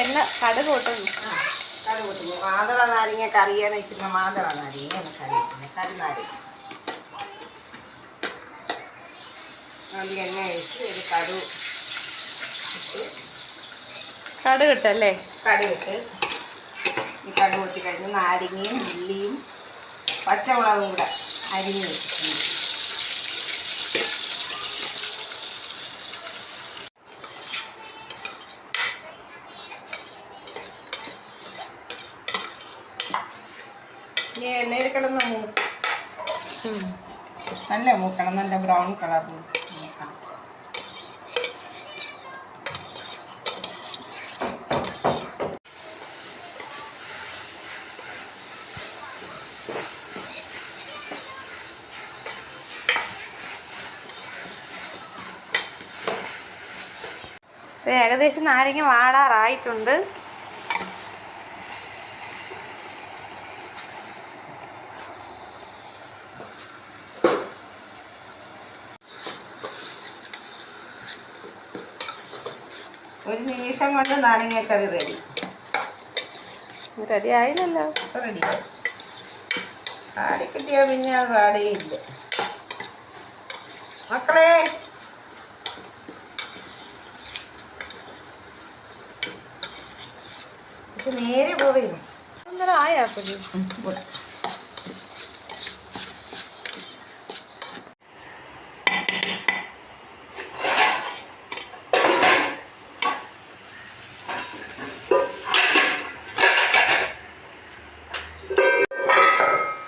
എണ്ണ കടുക് കൂട്ടുന്നു. കടുക് കൂട്ടുന്നു. മാതള നാരങ്ങ കറിയാണ് വെച്ചിരുന്ന മാതള നാരങ്ങയാണ് കറി വെക്കുന്നത്. കരുനാരങ്ങ അത് എണ്ണ ഒഴിച്ച് ഒരു കടുകിട്ടല്ലേ? കടുകിട്ട് ഈ കടുക് പൊട്ടി കഴിഞ്ഞ് നാരങ്ങയും ഉള്ളിയും പച്ചമുളകും കൂടെ അരിഞ്ഞ് വെച്ചിട്ടുണ്ട്. ഈ എണ്ണയിൽ കിടന്ന് നല്ല മൂക്കണം, നല്ല ബ്രൗൺ കളർ മൂക്കണം. ഏകദേശം നാരങ്ങ വാടാറായിട്ടുണ്ട്. ഒരു നിമിഷം കൊണ്ട് നാരങ്ങക്കറി റെഡി ആയില്ലല്ലോ. റെഡിയായി. ആടിക്കിട്ടിയാൽ പിന്നെ അത് പാടേയില്ല. മക്കളെ നേരെ പോവുകയും ആയാപ്പതി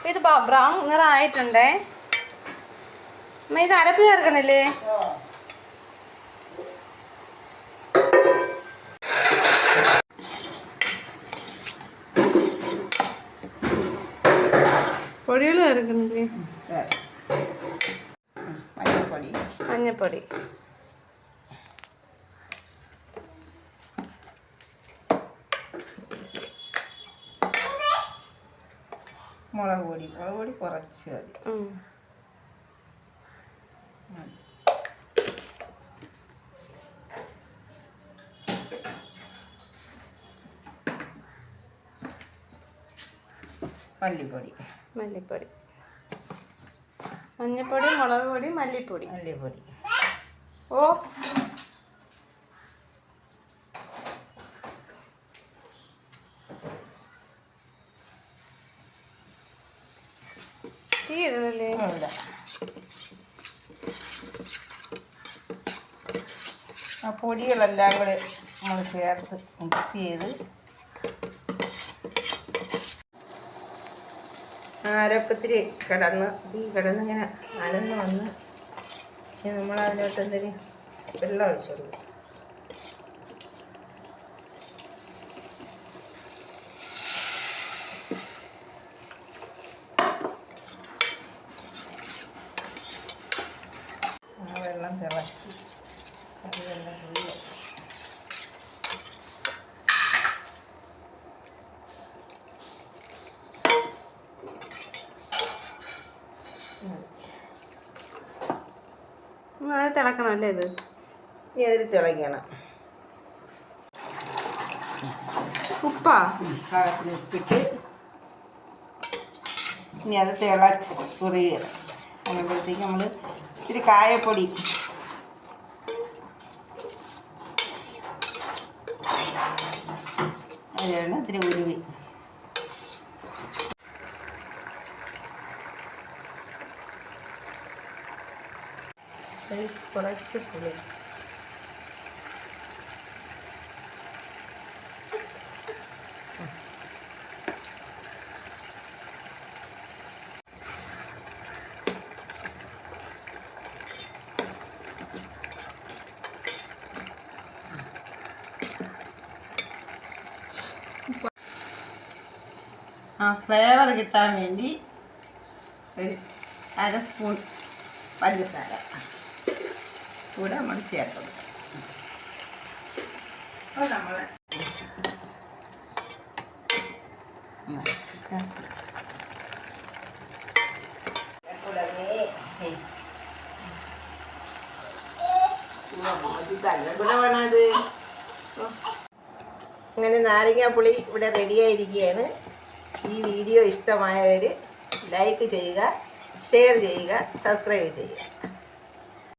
ഇത് ബ്രൗൺ നിറം ആയിട്ടുണ്ടേ. ഇത് അരപ്പ് ചേർക്കണില്ലേ? പൊടികൾ ചേർക്കണില്ലേ? മഞ്ഞപ്പൊടി, മുളക് പൊടി കുറച്ച് മതി. മല്ലിപ്പൊടി, മഞ്ഞപ്പൊടി, മുളക് പൊടി, മല്ലിപ്പൊടി. ഓ തീ ഇടണല്ലേ? ആ പൊടികളെല്ലാം കൂടെ നമ്മൾ ചേർത്ത് മിക്സ് ചെയ്ത് അരപ്പത്തിരി കിടന്നിങ്ങനെ അനന്ന് വന്ന് നമ്മളതിനകത്ത് എന്തെങ്കിലും വെള്ളം ഒഴിച്ചോളൂ. ആ വെള്ളം തിളച്ച് കറിവെള്ളം ഫുള്ള് അത് തിളക്കണം അല്ലേ? ഇത് ഇനി അതിൽ തിളയ്ക്കണം. ഉപ്പാ പാകത്തിന് ഉപ്പിട്ട് ഇനി അത് തിളച്ച് കുറിയണം. അതിനപ്പോഴത്തേക്ക് നമ്മൾ ഇത്തിരി കായപ്പൊടി, അതിലാണ് ഇത്തിരി ഉരുവി, കുറച്ച് പുളി, ഫ്ലേവർ കിട്ടാൻ വേണ്ടി ഒരു അര സ്പൂൺ പഞ്ചസാര കൂടെ നമ്മൾ ചേർത്ത് കൊടുക്കാം. അപ്പോൾ നമ്മൾ അങ്ങനെ നാരങ്ങാപ്പുളി ഇവിടെ റെഡിയായിരിക്കുകയാണ്. ഈ വീഡിയോ ഇഷ്ടമായവർ ലൈക്ക് ചെയ്യുക, ഷെയർ ചെയ്യുക, സബ്സ്ക്രൈബ് ചെയ്യുക.